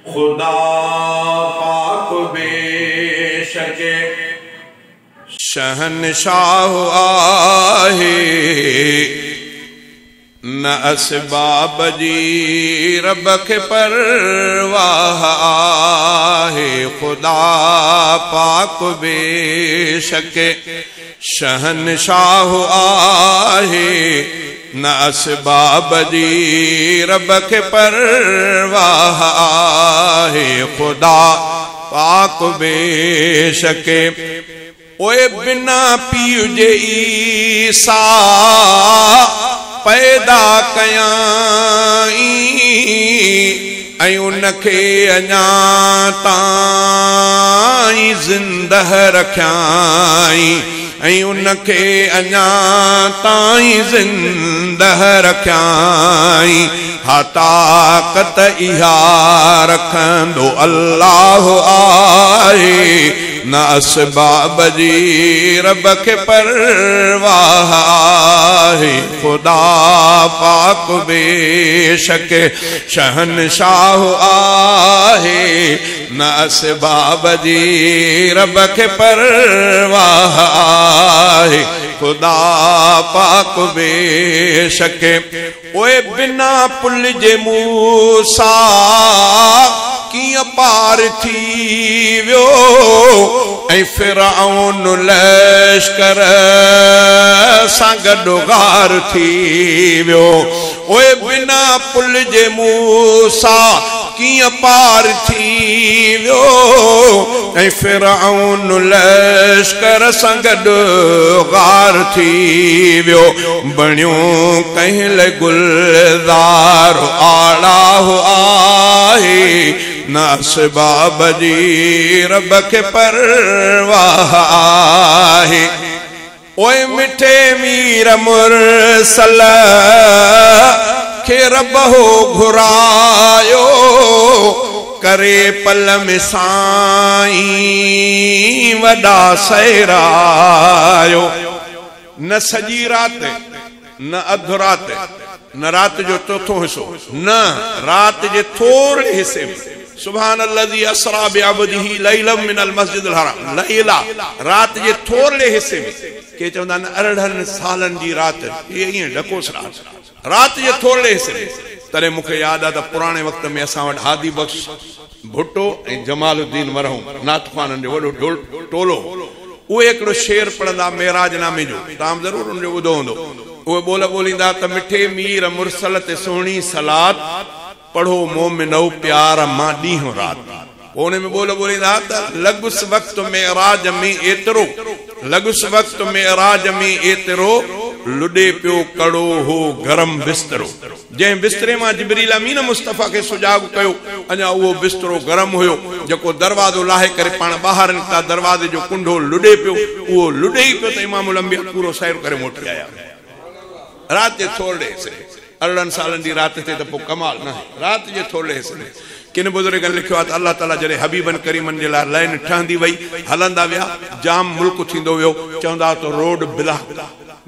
खुदा पाक बेशक शहनशाह आहे, न असबाब जी रब के परवाह आहे। खुदा पाक बेशक शहनशाह आहे, न असबाब जी रब के परवाह आहे। खुदा पाक बेशक ओए बिना पीउ जे ईसा पैदा कयाई, ऐं उनखे अञा ताईं ज़िंदह रखियाई, ऐं उनखे अञा ताईं ज़िंदह रखियाई। हा ताक़त इहा रखंदो अल्लाह आहे, न असबाब जी रब के परवाह आहे। खुदा पाक बेशक शहनशाह आहे, न असबाब जी रब के परवाह आहे। खुदा पाक बेशक ओए बिना पुल जे मूसा कियां पार थी वियो, ऐं फिरऔन लश्कर सां गॾु गार थी वियो। ओए बिना पुल जे मूसा कियां पार थी वियो, ऐं फिरऔन लश्कर सां गॾु गार थी वियो। बणियो कंहिं गुलज़ार आड़ाह आहे, न असबाब जी रब के परवाह आहे। ओए मिठे मीर मुरसल खे रब हो घुरायो, करे पल में साईं वॾा सैरायो। न सॼी राति, न अधु राति, न रात जो चौथो हिस्सो, न रात जे थोड़े हिस्से में। सुभान अल्लज़ी असरा बिअब्दिही लैलन मिनल मस्जिदिल हराम। लैला रात जे थोड़े हिस्से में। के चवंदा आहिनि 18 सालनि जी राति, ये ईअं ढकोस रात जे थोड़े हिस्से में। तॾहिं मूंखे यादि आहे त पुराणे वक़्त में असां वटि हादी बख्श भुट्टो ऐं जमालुद्दीन मरहूम नातख़वाननि जो वॾो टोलो, उहे हिकिड़ो शेर पढ़ंदा मेराज नामे जो, तव्हां ज़रूरु उनजो ॿुधो हूंदो। उहे ॿोल ॿोलींदा त मिठे मीर मुरसल ते सुहिणी सलात, पढ़ो मोमिनो प्यार मां ॾींहुं राति। उन में ॿोल ॿोलींदा त लॻुसि वक़्तु मेराज में एतिरो, लॻुसि वक़्तु मेराज में एतिरो, लुॾे पियो कड़ो हो गरम बिस्तरो। जंहिं बिस्तरे मां जिब्रील अमीन मुस्तफ़ा खे सुजाग कयो, अञा उहो बिस्तरो गरम हुयो। जेको दरवाज़ो लाहे करे पाण ॿाहिरि निकिता, दरवाज़े जो कुंडो लुॾे पियो, उहो लुॾे ई पियो त इमामुल अंबिया पूरो सैर करे मोटी आया। रात जे थोड़े हिस्से, 18 सालनि जी राति ते त पोइ कमाल न आहे। राति जे थोड़े हिस्से में किन बुज़ुर्गनि लिखियो आहे त अल्लाह ताला जॾहिं हबीबनि करीमनि जे लाइ लाइन ठहंदी वई, हलंदा विया, जाम मुल्क थींदो वियो। चवंदा त रोड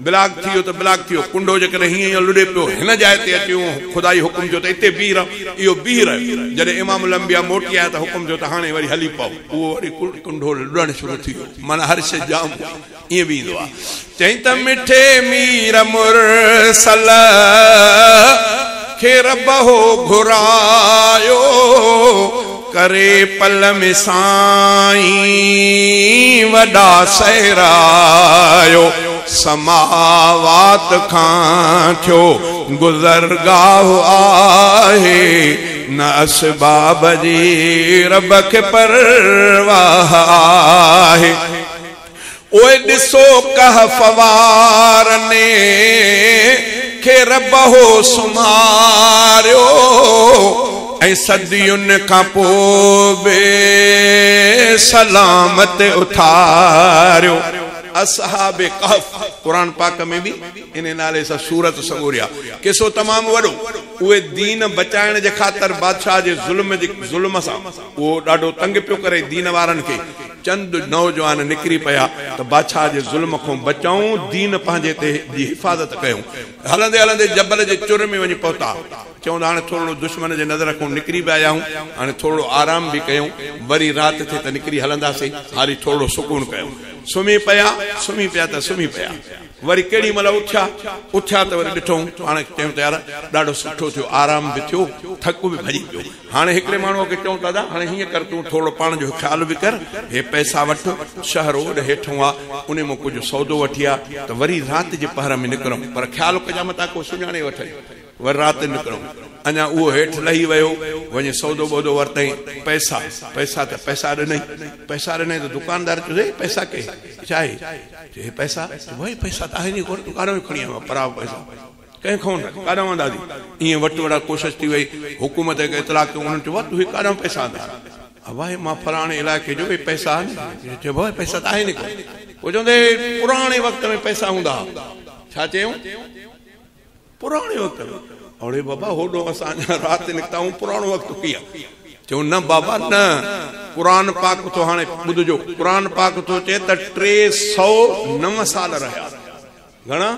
बिलाक थी वियो त बिलाक थी वियो। कुंडो जेकॾहिं हीअं लुॾे पियो, हिन जाइ ते अचूं, ख़ुदाई हुकुम जो त हिते बीह रह, इहो बीह रहियो। जॾहिं इमामुल अंबिया मोटी आया त हुकुम जो त हाणे वरी हली पओ, उहो वरी कुंडो लुॾणु शुरू थी वियो। माना हर शइ जाम ईअं बि ईंदो आहे। चई त मिठे मीर मुरसल खे रब हो घुरायो, करे पल में साईं वॾा सैरायो। समावात खां थियो गुज़रगाह आहे, न असबाब जी रब के परवाह आहे। ओए ॾिसो कहफ़ वारने खे रब हो सुम्हारियो, ऐं सदियुनि खां पोइ बे सलामत उथारियो। असहाबे कहफ कुरान पाक में भी इन नाले से सूरत सगोरिया किसो तमाम वडो उए दीन बचाइण जे खातर बादशाह जे जुल्म सा वो डाडो तंग पियो करे दीन वारन के चंद नौजवान निकरी पया तो बादशाह जे जुल्म को बचाऊं दीन पांजे ते जी हिफाजत कयूं हलंदे हलंदे जबल जे चुर में वनी पहुता चवंदा हाणे थोड़ो दुश्मन जे नज़र को निकरी पिया आहियूं हाणे थोड़ो आराम भी कयूं वरी रात थे त निकरी हलंदासीं हाली थोड़ो सुकून कयूं सुम्ही पिया त सुम्ही पिया वरी केड़ी मल उठ्या त वरी ॾिठो हाणे चयूं त यार ॾाढो सुठो थियो आराम भी थियो थक भी भॼी पियो हाणे हिकिड़े माण्हूअ खे चऊं दादा हाणे हीअं कर तूं थोड़ो पाण जो ख्याल भी कर हे पैसा वठ शहर ओॾ हेठों आहे उन मां कुझु सौदो वठी आ त वरी रात जे पहर में निकिरूं पर ख्याल कजां मथां को सुञाणे वठ वर रात निकिरूं अञा उहो हेठि लही वियो वञी सौदो बोदो वरितई पैसा ॾिनई त दुकानदार चयो पैसा के छा आहे पैसा भाई पैसा त आहे नी कोन तूं काॾो खणी आयो पराव पैसा कंहिंखां न काॾो दादी ईअं वटि वड़ा कोशिशि थी वई हुकूमत खे इतला कयो उन्हनि चयो तूं काॾो पैसा आंदा भाई मां फलाणे इलाइक़े जो पैसा आहे चयो भाई पैसा त आहे नी कोन पोइ चवंदे पुराणे वक़्त में पैसा हूंदा छा चयूं पुराणे वक़्त में अरे बाबा होॾो असां रात निकिता हूं पुराणो वक़्त कीअं चऊं न बाबा न कुरान पाक तो हाणे ॿुधजो कुरान पाक तो चए त 309 साल रहिया घणा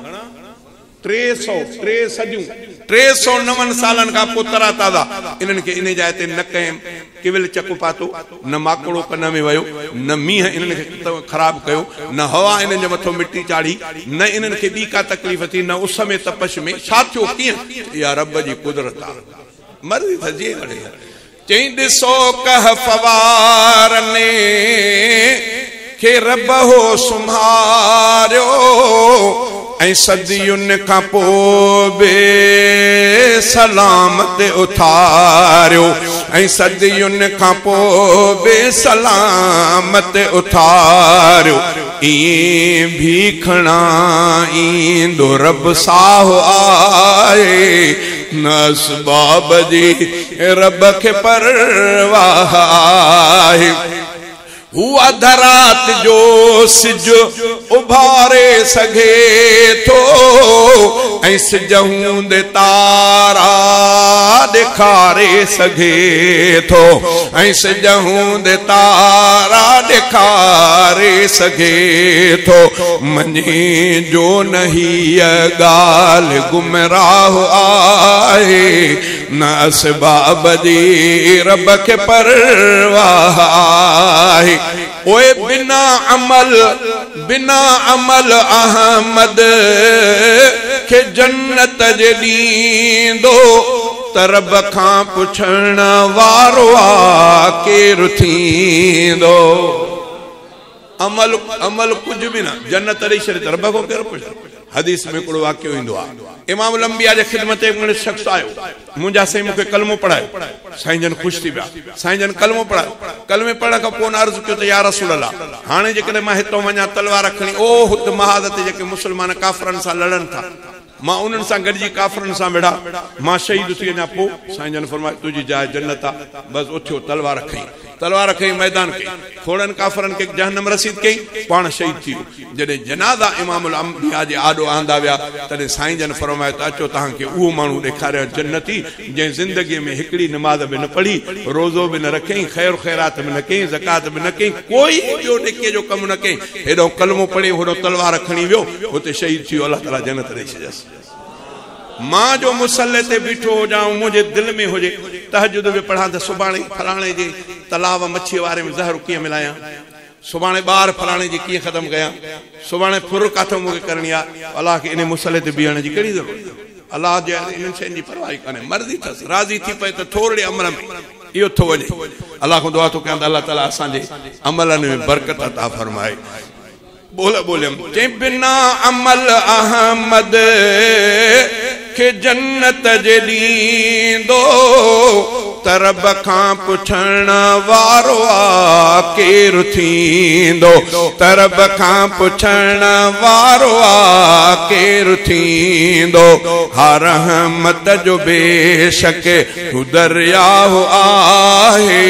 309 सालन खां पोइ तरा ताज़ा इन्हनि खे इन जाइ ते न कंहिं केवल चक पातो न माकड़ो कन में वियो न मींहं इन्हनि खे ख़राब कयो न हवा इन्हनि जे मथां मिटी चाढ़ी न इन्हनि खे ॿी का तकलीफ़ थी न उस में तपश में छा थियो कीअं या रब जी कुदरत आहे मर्ज़ी त जीअं करे चई ॾिसो कहफ वारने खे रब हो सुम्हारियो ऐं सदियुनि खां पोइ बे सलामत उथारियो ऐं सदियुनि खां पोइ बे सलामत उथारियो ईअं भी खणा ईंदो रब साहो आहे न असबाब जी रब खे परवाह आहे हुआ धरात जो सिज उभारे सघे थो ऐं सिज हूंदे तारा ॾेखारे सघे थो ऐं सिज हूंदे तारा ॾेखारे सघे थो मञी जो न हीअ ॻाल्हि गुमराह आहे न असबाब जी रब खे परवाह आहे ओए बिना अमल अहमद के जन्नत जे ॾींदो त रब खां पुछण वारो आ केरु थींदो अमल कुछ भी ना जन्नत ॾेई छॾे त रब खां केरु पुछे हदीस में हिकिड़ो वाक़ियो ईंदो आहे इमाम लंबिया जे ख़िदमत में शख़्स आयो मुंहिंजा साईं मूंखे कलमो पढ़ायो साईं जन ख़ुशि थी पिया साईं जन कलमो पढ़ायो कलमे पढ़ण खां पोइ अर्ज़ु कयो त या रसूल अल्लाह हाणे जेकॾहिं मां हितां वञा तलवार खणी ओ हुत महाद ते जेके मुस्लमान काफ़रनि सां लड़नि था मां उन्हनि सां गॾिजी काफ़रनि सां वेठा मां शहीद थी वञा पोइ साईं जन फरमायो तुंहिंजी जाइ जन्नत आहे बसि उथियो तलवार खई मैदान कई थोड़नि काफ़रनि खे जहन्नम रसीद कई पाण शहीद थी वियो जॾहिं जनाज़ा इमामुल अंबिया जे आॾो आंदा विया तॾहिं साईं जन फरमायो त अचो तव्हांखे उहो माण्हू ॾेखारियो जन्नती जंहिं ज़िंदगीअ में हिकिड़ी नमाज़ बि न पढ़ी रोज़ो बि न रखियईं ख़ैर ख़ैरात बि न कयईं ज़कात बि न कयईं कोई ॿियो नेकीअ जो कमु न कयईं हेॾो कलमो पढ़ी होॾो तलवार खणी वियो हुते शहीद थी वियो अल्लाह ताला जन्नत ॾेई छॾियसि मां जो मुसल्ले ते बीठो हुजां मुंहिंजे दिलि में हुजे तहजुद बि पढ़ां त सुभाणे फलाणे जे तलाव मच्छी वारे में ज़हर कीअं मिलायां सुभाणे ॿार फलाणे जी कीअं ख़तमु कयां सुभाणे फुर काथो मूंखे करणी आहे अलाह खे इन मुसल्ले ते बीहण जी कहिड़ी ज़रूरत अलाह जे इन्हनि शयुनि जी परवाह कान्हे मर्ज़ी अथसि राज़ी थी पए त थोरे अमल में इहो थो वञे अलाह खां दुआ थो कयां त अलाह ताला असांजे अमलनि में बरकत अता फरमाए बोलियम चई बिना अमल अहमद के जन्नत जे ॾींदो त रब खां पुछण वारो आ केरु थींदो त रब खां पुछण वारो आ केरु थींदो हर रहमत जो बेशक दरिया आहे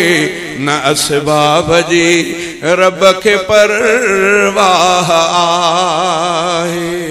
न असबाब जी रब के परवाह आहे।